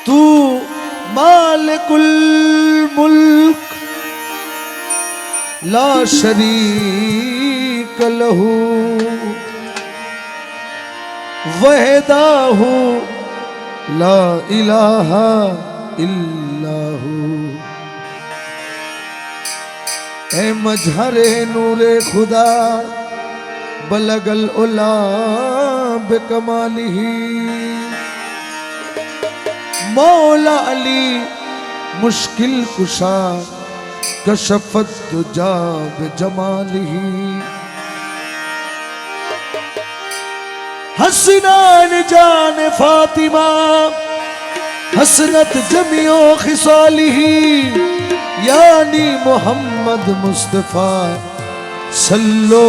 तू मालिकुल मुल्क ला शरीक लहू वहदाहू ला इलाहा इल्लाहू। ए मजहरे नूरे खुदा बलगल उला बिकमालिही। मौला अली मुश्किल कुशा कशफत तुजा बिजमालिही। हसनान जान फातिमा हसनत जमियो खिसालिही। यानी मोहम्मद मुस्तफा सल्लो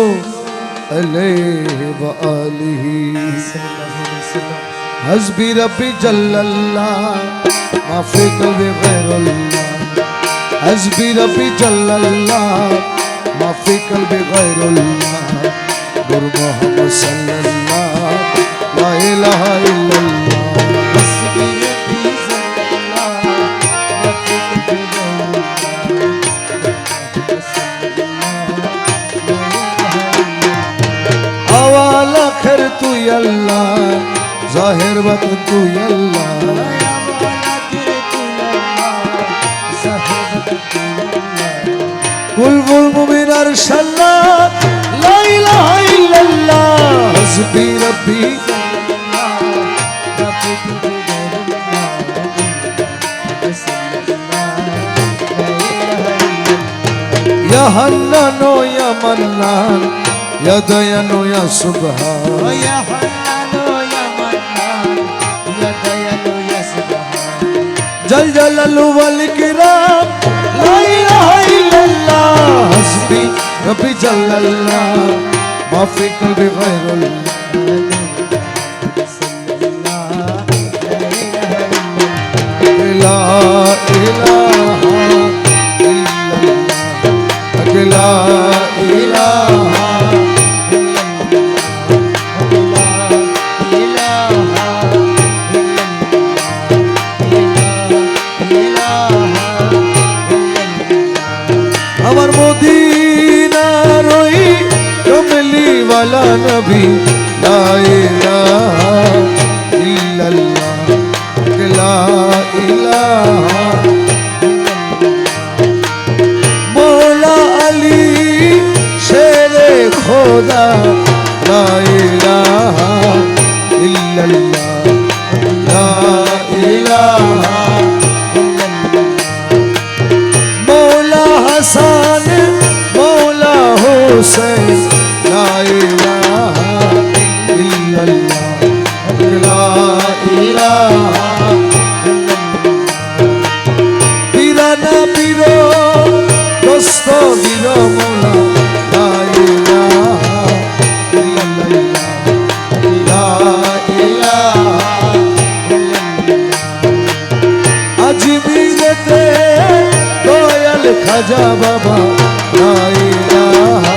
अलैहि व आलिही। हस्बी रब्बी जल्लल्लाह माफी कल्बी गैरुल्लाह। हस्बी रब्बी जल्लल्लाह माफी कल्बी गैरुल्लाह। गुरु मोहम्मद सल्लल्लाह ला इलाहा इल्लल्लाह। हस्बी रब्बी जल्लल्लाह माफी कल्बी गैरुल्लाह। अवाल आखिर तू अल्लाह ज़ाहिर वक्त तू अल्लाह। कुल कुल मुमिन अरशल्लाह ला इलाहा इल्लल्लाह। हस्बी रब्बी या हन्नानो या मन्नान या दयानो या सुबहान। या हन्नानो या मन्नान या दयानो या सुबहान। जल जलालु वल इकराम ला इलाहा इल्लल्लाह। हस्बी रब्बी जल्लल्लाह माफी कल्बी गैरुल्लाह। ला इलाहा इल्लल्लाह ला इलाहा हमार मोदीना रोई कमली वाला नबी ला इलाहा इल्लल्लाह ला इलाहा। मौला अली शेरे खुदा ला इलाहा इल्लल्लाह ला इलाहा। हसन मौला हुसैन ला इलाहा इल्लल्लाह ला इलाहा। पीराना पीरो दोस्तो वीरो मौला ला इलाहा इल्लल्लाह ला इलाहा। अजमीरते खाजा बाबा ला इलाहा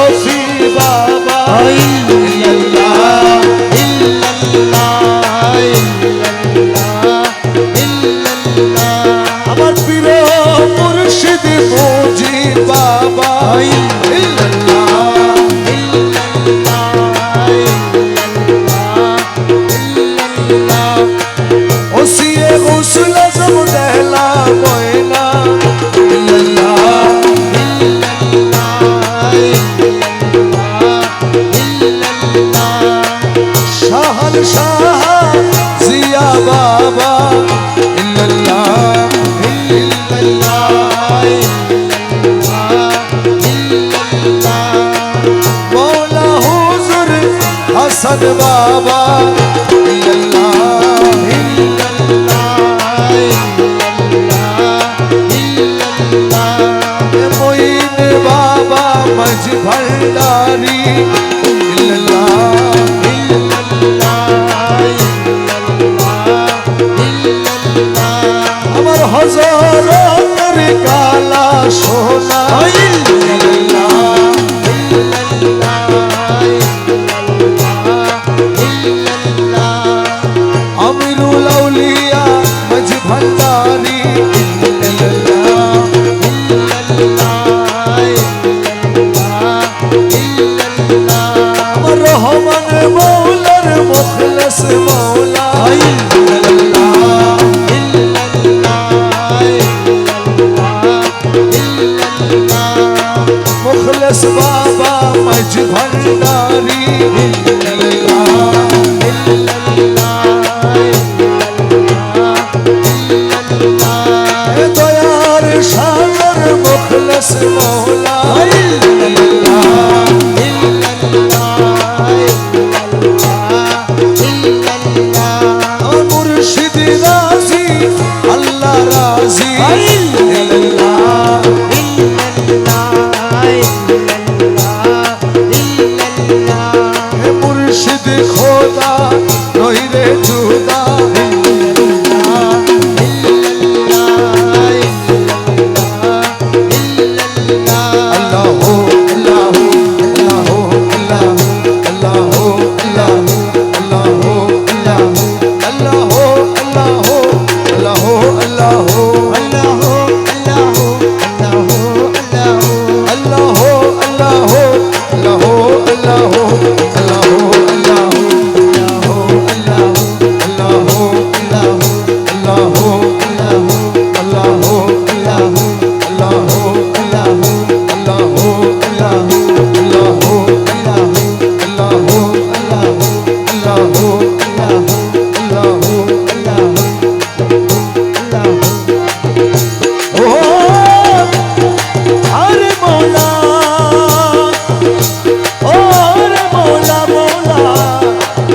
শফি বাবা ইল্লাল্লাহ ইল্লাল্লাহ ইল্লাল্লাহ আমার পীর মুর্শিদ মুজিব বাবা ইল্লাল্লাহ ইল্লাল্লাহ ইল্লাল্লাহ ওসিয়ে গুসল আজম দেলা ময়না ইল্লাল্লাহ ইল্লাল্লাহ ইল্লাল্লাহ শাহান শাহ জিয়া বাবা ইল্লাল্লাহ ইল্লাল্লাহ ইল্লাল্লাহ মৌলা হুজুর হাসান বাবা ইল্লাল্লাহ ইল্লাল্লাহ ইল্লাল্লাহ মঈন বাবা মজ ভান্ডারি ইল্লাল্লাহ ইল্লাল্লাহ ইল্লাল্লাহ আমার হযরতের কালা সোনা ইল্লাল্লাহ ইল্লাল্লাহ ইল্লাল্লাহ আমিরুল আউলিয়া মজ ভান্ডারি ইল্লাল্লাহ ইল্লাল্লাহ ইল্লাল্লাহ আমার রহমান মৌলার মুখলেস মৌলা ইল্লাল্লাহ ইল্লাল্লাহ ইল্লাল্লাহ মুখলেস বাবা মজ ভান্ডারি ইল্লাল্লাহ ইল্লাল্লাহ ইল্লাল্লাহ দয়ার সাগর মুখলেস মৌলা ইল্লাল্লাহ ইল্লাল্লাহ ইল্লাল্লাহ মুর্শিদ রাজি আল্লাহ রাজি ইল্লাল্লাহ ইল্লাল্লাহ ইল্লাল্লাহ মুর্শিদ খোদা নইরে জুদা ইল্লাল্লাহ ইল্লাল্লাহ ইল্লাল্লাহ আল্লাহ আল্লাহ আল্লাহ আল্লাহ আল্লাহ আল্লাহ আল্লাহ আল্লাহ আল্লাহ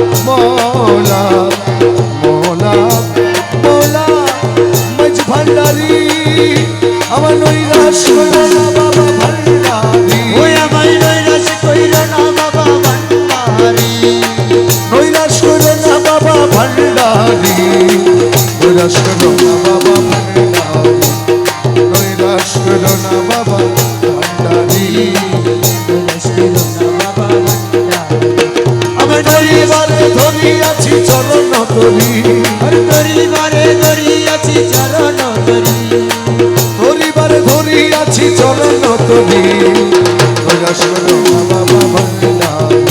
আল্লাহ আমার নৈরাশ কইরা না বাবা ভান্ডারি ওই আমার নৈরাশ কইরা না বাবা ভান্ডারি নৈরাশ কইরা না বাবা ভান্ডারি নৈরাশ কইরা না বাবা ভান্ডারি নৈরাশ কইরা না বাবা ভান্ডারি নৈরাশ কইরা না বাবা ভান্ডারি আমার দরিবারে ধরি আছি চরণ ধরি আর দরিবারে ধরি আছি চরণ ধরি ধরি আছি চরণ তরি নৈরাশ করো না বাবা ভান্ডারি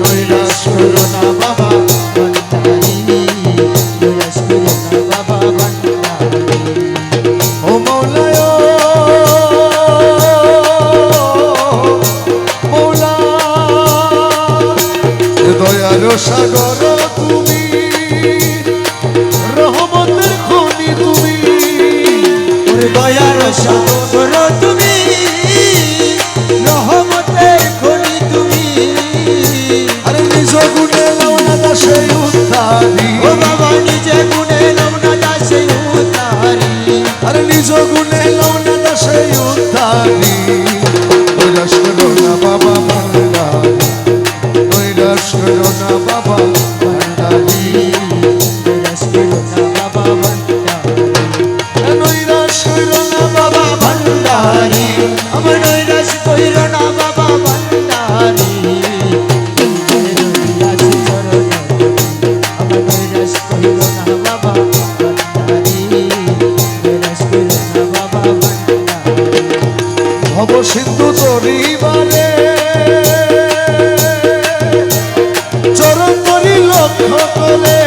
নৈরাশ করো না বাবা ভান্ডারি নৈরাশ করো না বাবা ভান্ডারি ও মৌলায় মৌলা দয়ার সাগর তুমি রহমতের খনি তুমি দয়ার সাগর তুমি রহমতের খনি তুমি আরে নিজ গুণে লওনা দাসে উদ্ধারি ও বাবা নিজে গুণে লওনা দাসে উদ্ধারি আরে নিজ গুণে লওনা দাসে উদ্ধারি নৈরাশ করো না বাবা ভান্ডারি নৈরাশ করো না বাবা ভান্ডারি নৈরাশ করো না বাবা ভান্ডারি নৈরাশ কইরো না বাবা ভান্ডারি আমার নৈরাশ কইরো না বাবা ভান্ডারি সিন্ধু তরিবারে চরণ তরি লক্ষ্য করে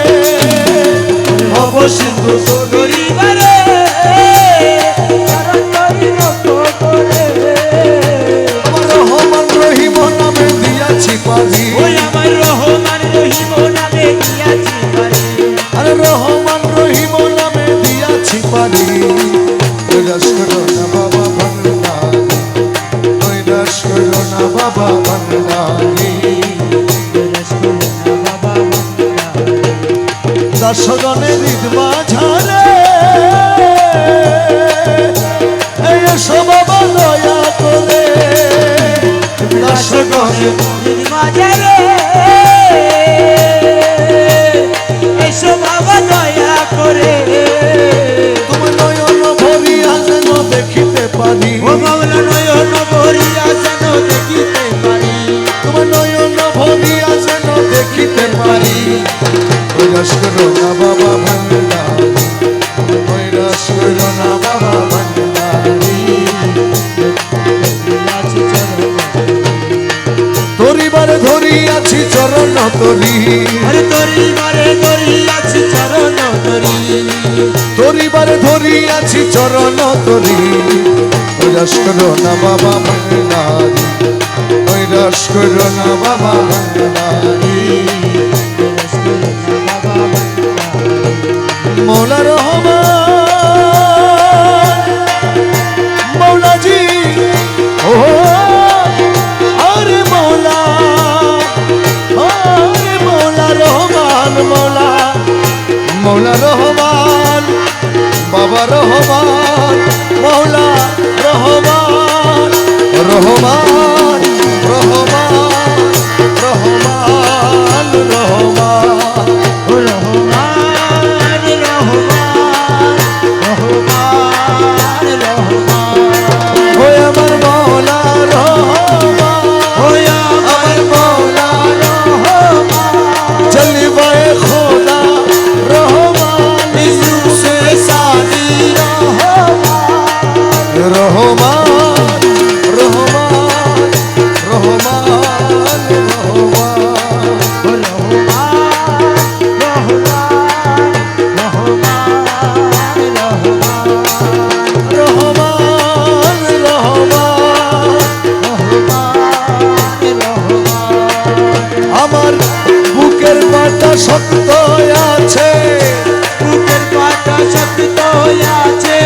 ভব সিন্ধু তরিবারে চরণ তরি লক্ষ্য করে আমার রহমান রহিম নামে দিয়াছি পারি ওই আমার রহমান রহিম নামে দিয়াছি পারি আরে রহমান রহিম নামে দিয়াছি পারি কৈলাস করো না বাবা ভান্ডারি কৈলাস করো না বাবা ভান্ডারি দাসগণের হৃদ মাঝারে এসো বাবা দয়া করে দাসগণের মাঝারে এসো বাবা দয়া করে তোমার নয়ন ভরিয়া যেন দেখিতে পারি ও মাওলা নয়ন ভরিয়া যেন দেখিতে পারি তোমার নয়ন ভরিয়া যেন দেখিতে পারি কৈলাস করো না বাবা ভান্ডারি কৈলাস করো না বাবা ভান্ডারি তরিবারে ধরিয়াছি চরণ তরি আরে তরিবারে ধরিয়াছি চরণ তরি তরিবারে ধরিয়াছি চরণ তরি কৈলাস করো না বাবা ভান্ডারি কৈলাস করো না বাবা ভান্ডারি মৌলা রহমান মৌলাজি ও আরে মৌলা রহমান মৌলা রহমান বাবা রহমান মৌলা রহমান রহমান রহমান রহমান রহমান ওই আমার মৌলা রহমান ওই আমার মৌলা রহমান জলওয়ায়ে খোদা রহমান ইউসে সানি রহমান রহমান রহমান আমার বুকের পাটা শক্ত আছে বুকের পাটা শক্ত আছে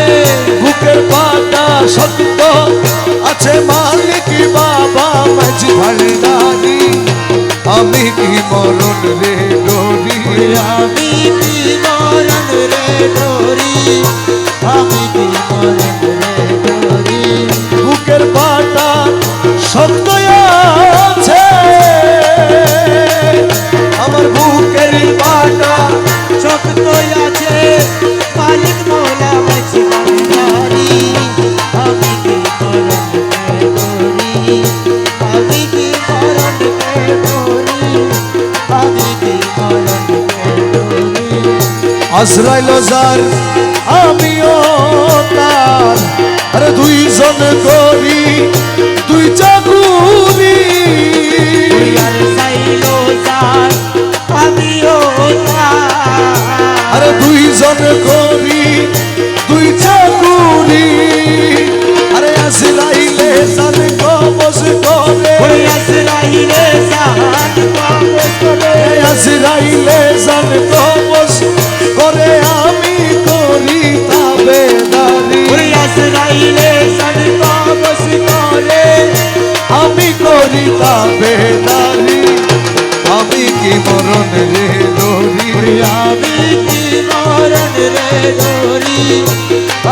বুকের পাটা শক্ত আছে মালিক বাবা মাঝি ভান্ডারি আমি কি মরণ রে ডরি আমি কি মরণ রে ডরি আমি কি মরণ রে ডরি বুকের পাটা শক্ত আছে আমার বুকের পাটা শক্ত আছে মালিক মৌলা মাঝি ভান্ডারি আমি কি মরণ রে ডরি আমি কি মরণ রে ডরি আমি কি মরণ রে ডরি আজরাইল যার আমিও তার আরে দুইজন করি দুই চাকুরি আর সাইলো যার আমিও তার আরে দুইজন করি দুই চাকুরি আরে আজরাইলে জান কবজ করে ওই আজরাইলে জান কবজ করে আজরাইলে জান কবজ করে আমি করি তাবেদারি ওই আজরাইলে জান কবজ করে আমি করি তাবেদারি আমি কি মরণ রে ডরি আমি কি মরণ রে ডরি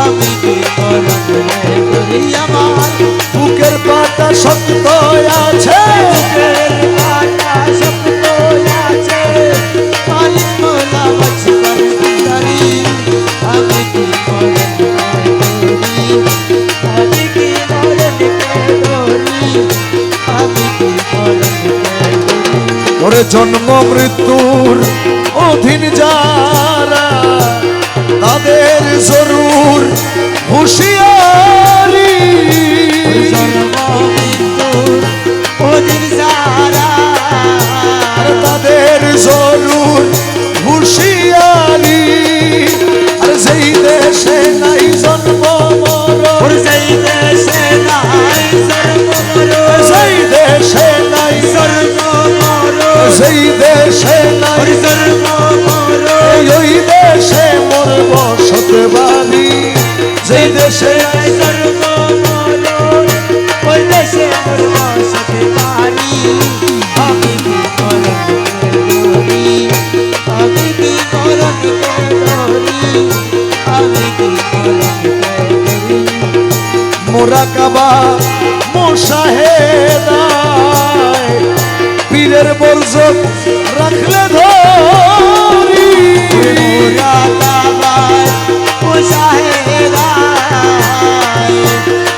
আমি কি মরণ রে ডরি আমার বুকের পাতা শক্ত আছে বুকের পাটা শক্ত আছে মালিক মৌলা মাঝি ভান্ডারি আমি কি মরণ রে ডরি আমি কি মরণ রে ডরি আমি কি মরণ রে ডরি ওরে জন্ম মৃত্যুর অধীন যারা তাদের জরুর হুঁশিয়ারি জন্ম সেই দেশে সর্বমঙ্গল ওই দেশে মোর বসতে পারি আমি কি করণ করি আমি কি করণ করি আমি কি করণ করি মোরাকাবা মোশাহেদায় পীরের বর্জক রাখলে ধরি মোরা কাবায় ও শাহেদায়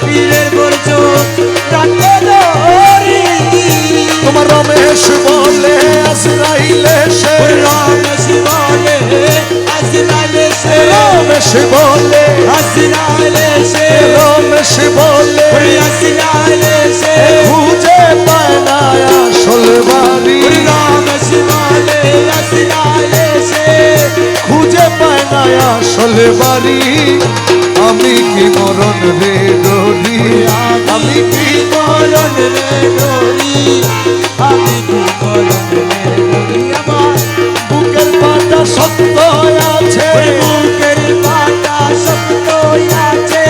পীরের বর্জ রাখে ধরি তোমার রমেশ বলে আজরাইলে সে রমেশ বলে আসরাইলে সে রমেশ বলে আসরাইলে সে রমেশ বলে আসরাইলে সে খুঁজে পায় না আসল বাড়ি রমেশ বলে আসরাইলে সে খুঁজে পায় না আসল বাড়ি আমি কি মরণ রে ডরি আমি কি করণ রে ডরি আমি কি করণ রে ডরি আমার বুকের পাটা শক্ত আছে বুকের পাটা শক্ত আছে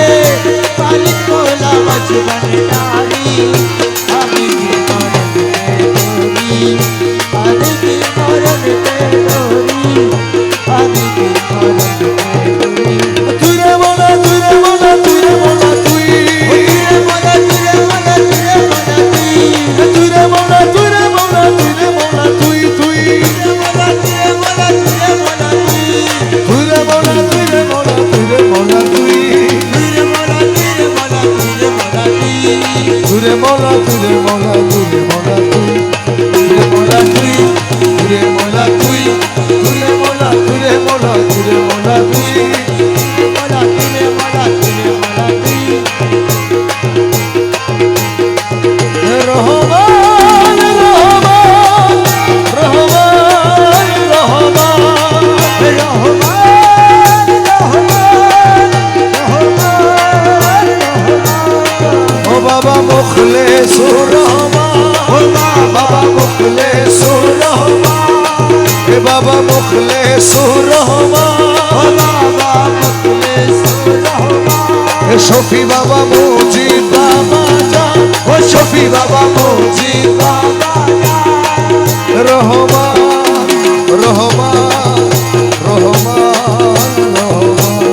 পালি কোলা মজবন নারী আমি কি করণ রে ডরি আমি কি করণ রে ডরি আমি কি করণ রে ডরি তুই রে মনা তুই রে মনা তুই রে মনা তুই তুই রে মনা তুই রে মনা তুই রে মনা তুই তুই তুই রে মনা তুই রে মনা তুই রে মনা তুই তুই রে মনা তুই রে মনা তুই রে মনা তুই তুই রে মনা তুই তুই রে মনা তুই তুই রে মনা তুই রে মনা তুই রে মনা তুই রহমান রহমান রহমান রহমান ও বাবা মুখলেসুর রহমান বাবা মুখলেসুর রহমান এ বাবা মুখলেসুর রহমান এ শফি বাবা মুজিব বাবা জান ও শফি বাবা মুজিব বাবা রহমান রহমান রহমান রহমান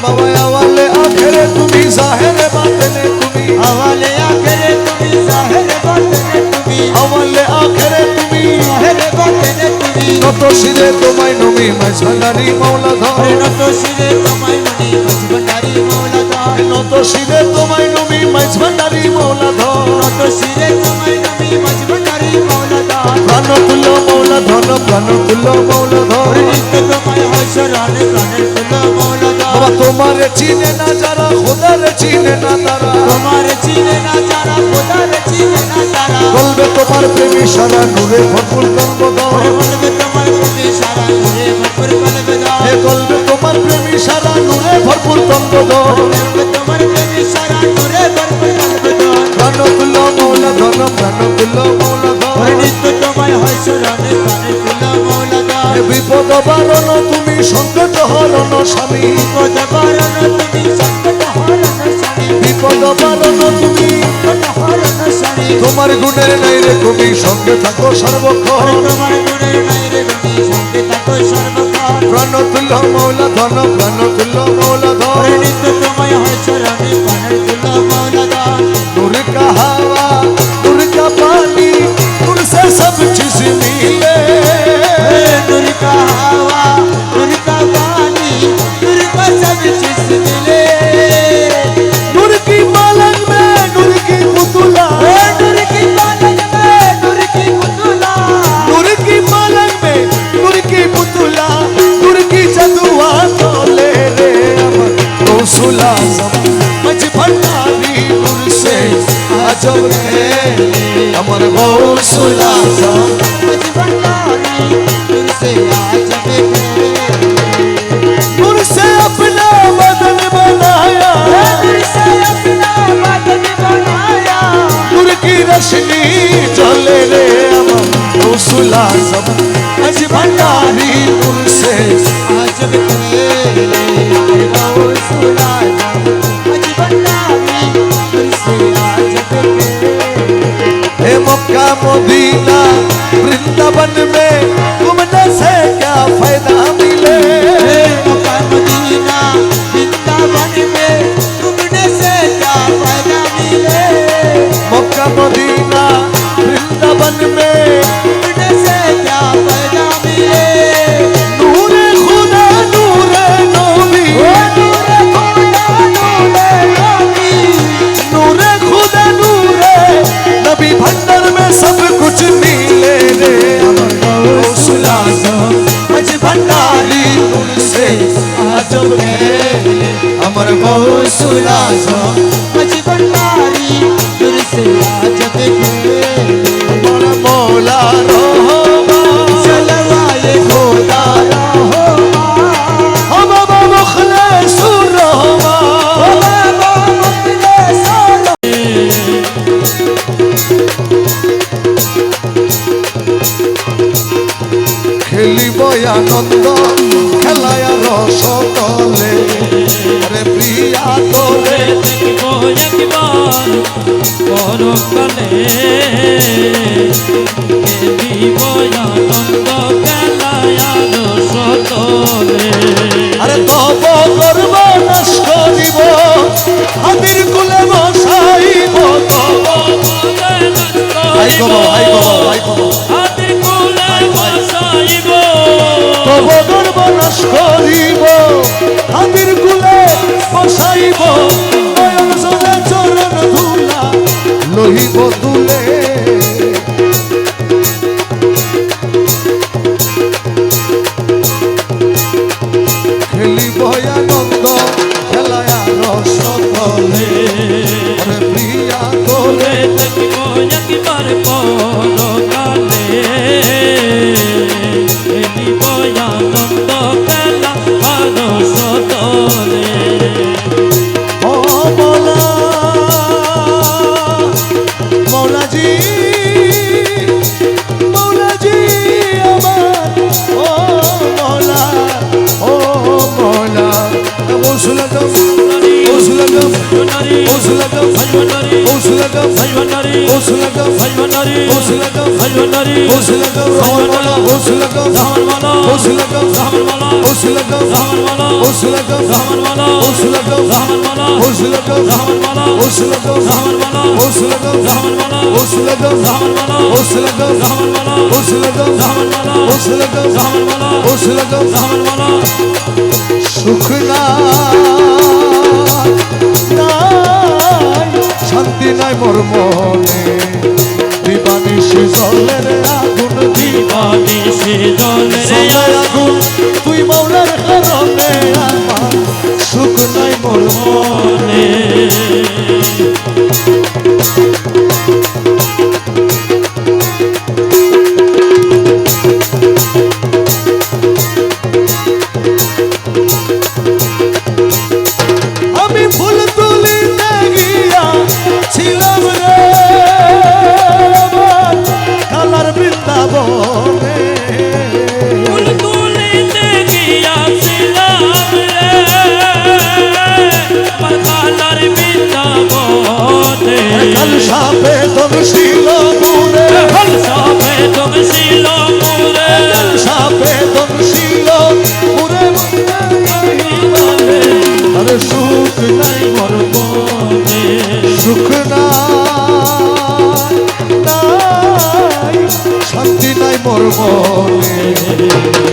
বাবা আওয়ালে আখেরে তুমি জাহেরে বাতেনে তুমি আওয়ালে আখেরে তুমি জাহেরে বাতেনে তুমি আওয়ালে আখেরে তুমি জাহেরে বাতেনে তুমি নত শিরে তোমায় নমি মাঝারি মাওলা ধর নত শিরে তোমায় মনি মজবন্ডারি মৌলা ধর নত শিরে তোমায় নমি মাঝারি মাওলা ধর নত শিরে তোমায় নমি মজবন্ডারি মৌলা ধর প্রাণ তুল্য মাওলা ধন প্রাণ তুল্য মাওলা ধর নিত্য তোমায় হয় শরণে প্রাণের তুল্য মৌলা ধর বাবা তোমার চিনে না যারা খোদার চিনে না তারা তোমার চিনে না যারা খোদার চিনে না তারা বলবে তোমার প্রেমী সারা নূরে ভরপুর কর্মধর বলবে তোমার প্রতি সারা ঘুরে ভরপুর বলবে ধর হে বলবে তোমার প্রেমী সারা নূরে ভরপুর কর্মধর বলবে তোমার প্রতি সারা ঘুরে ভরপুর বলবে ধর প্রাণ তুল্য মাওলা ধন প্রাণ তুল্য মাওলা ধর নিত্য তোমায় হয় শরণে প্রাণের তুল্য মৌলা ধর হে বিপদ বারণ তুমি সংকট হরণ স্বামী বিপদ বারণ তুমি সংকট হরণ স্বামী বিপদ বারণ তুমি সংকট হরণ স্বামী তোমার গুণের নাই রে তুমি সঙ্গে থাকো সর্বক্ষণ তোমার গুণের নাই রে তুমি সঙ্গে থাকো সর্বক্ষণ প্রাণ তুল্য মাওলা ধন প্রাণ তুল্য মাওলা ধর নিত্য তোমায় হয় শরণে প্রাণের তুল্য মৌলা ধর नूर का हवा नूर का पानी नूर से सब चीज मिले नूर का हवा नूर का पानी नूर का सब चीज मिले नूर की पलंग में नूर की पुतला नूर की पलंग में नूर की पुतला नूर की पलंग में नूर की पुतला नूर की जदुआ तो ले रे अमर रसूला सब मच भंडारी नूर से अजब है अमर रसूला सब मुझ भंडारी नूर से आज नूर से अपना बदन बनाया नूर से अपना बदन बनाया नूर की रोशनी चले रे अमर रसूला गौसुल आजम मज भंडारी तुझसे आज के हे मक्का मदीना वृंदावन में घूमने से क्या फायदा मिले मक्का मदीना वृंदावन में घूमने से क्या फायदा मिले मक्का मदीना वृंदावन में घूमने से क्या फायदा मिले नूरे खुदा नूरे नबी नूरे खुदा नूरे नबी नूरे खुदा नूरे नबी भंडार में सब कुछ मिले रे गौसुल आजम मज भंडारी तुझसे आजम के अमर गौसुल आजम मज भंडारी तुझसे आजम के अमर मौला रहमा चलवाए खुदा रहो हम बाबा मुखलिसुर रहमा बाबा मुखलिसुर খেলিব আনন্দ খেলায় রস তলে রে প্রিয়া তোরে দেখিব একবার পরকালে দেখিব আনন্দ খেলায় রসতলে আরে তব করব নাশ করিব হাতির কুলে বসাইব তব হাই গো হাই গো হাই গো হাতে কোলে বসাইব তব করব নাশ করিব হাতির কুলে বসাইব নয়ন জলে চরণ ধুলা লহিব তুলে খেলিব আনন্দ খেলায় রস তলে রে প্রিয়া তোলে দেখিব একবার পরকালে দেখিব আনন্দ খেলা রসতলে ও মৌলা মৌলাজি মৌলাজি আমার ও মৌলা ও মৌলা ওসুলগম ওসুলগম ওসুলগম ওসুলগম ওসুলগম ওসুলগম ওসুলগম রহমানা ওসুলগম ওসুলগম ওসুলগম ওসুলগম ওসুলগম ওসুলগম ওসুলগম ওসুলগম ওসুলগম ওসুলগম ওসুলগম ওসুলগম ওসুলগম সুখ নাই শান্তি নাই মোর মনে দিবানিশি জলের আগুন দিবানিশি জলের জলের আগুন তুই মৌলার কারণে আমার সুখ নাই মোর মনে আমি ফুল তুলিতে গিয়া ছিলাম রে আমার কালার বৃন্দাবনে ফুল তুলিতে গিয়াছিলাম রে পাতালার বৃন্দাবনে কাল সাপে দংশিল মুরে ফল সবে দংশিল মুরে কাল সাপে দংশিল মুরে আরে সুখ নাই মোর মনে সুখ নাই শান্তি নাই মোর মনে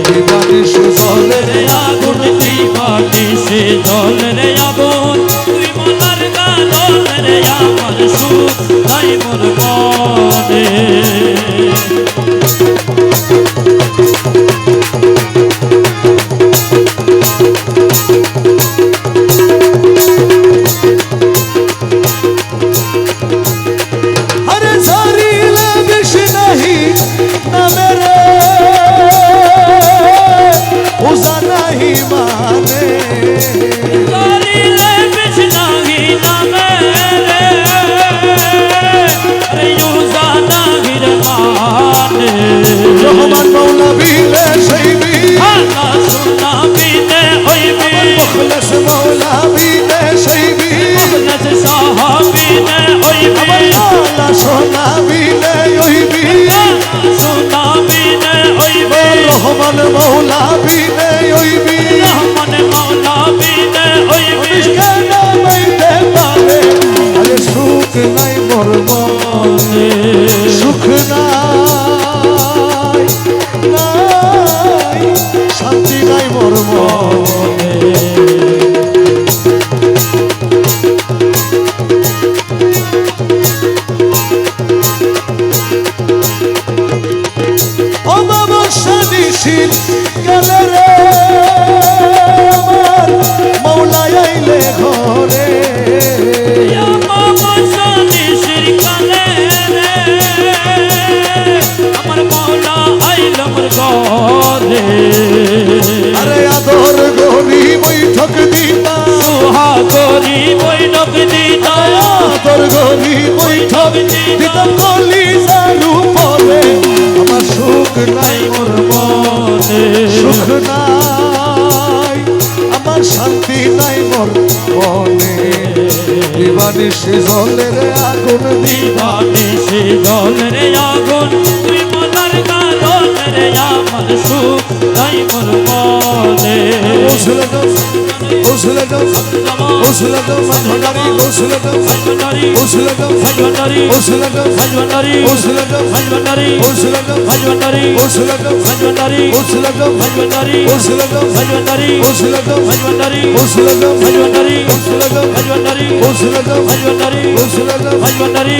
দিবানিশি জলের আগুন দিবানিশি জলের আগুন তুই মলার গানের আমার সুখ নাই মোর মনে अरे सारीला विष नहीं न मेरे उसा नहीं माने करिले बिछनाही ना मेरे अरे यूजा नाही रे माने रहमान मौला भी ले सही भी अल्लाह सुना बीते होई মুখলেস মৌলা বিনে সেইবি মুখলেস সাহাবিনে হইবে আমার মাওলা সোনা বিনে হইবি সোনা বিনে হইবে রহমান মৌলা বিনে হইবি রহমান মাওলা বিনে হইবে কেন মাইতে পারে আরে সুখ নাই মোর মনে সুখ নাই নাই শান্তি নাই মোর মনে অমাবস্যা নিশির গেলে রে আমার মৌলা আইলে ঘরে অমাবস্যা নিশির কালে রে আমার মাওলা আইল মোর ঘরে আরে আদর গরি বৈঠক দিতা সুহাগরি বৈঠক দিতা আদর গরি বৈঠক দিতাম কলিজার উপরে আমার সুখ নাই মোর মনে সুখ নাই আমার শান্তি নাই মোর মনে দিবানিশি জলের আগুন দিবানিশি জলের আগুন তুই মনার গান রে আমার সুখ নাই মোর মনে গোসলে দাও গোসলে দাও গোসলে দাও ভান্ডারি গোসলে দাও ভান্ডারি গোসলে দাও ভান্ডারি গোসলে দাও ভান্ডারি গোসলে দাও ভান্ডারি গোসলে দাও ভান্ডারি গোসলে দাও ভান্ডারি গোসলে দাও ভান্ডারি গোসলে দাও ভান্ডারি গোসলে দাও ভান্ডারি গোসলে দাও ভান্ডারি গোসলে দাও ভান্ডারি গোসলে দাও ভান্ডারি গোসলে দাও ভান্ডারি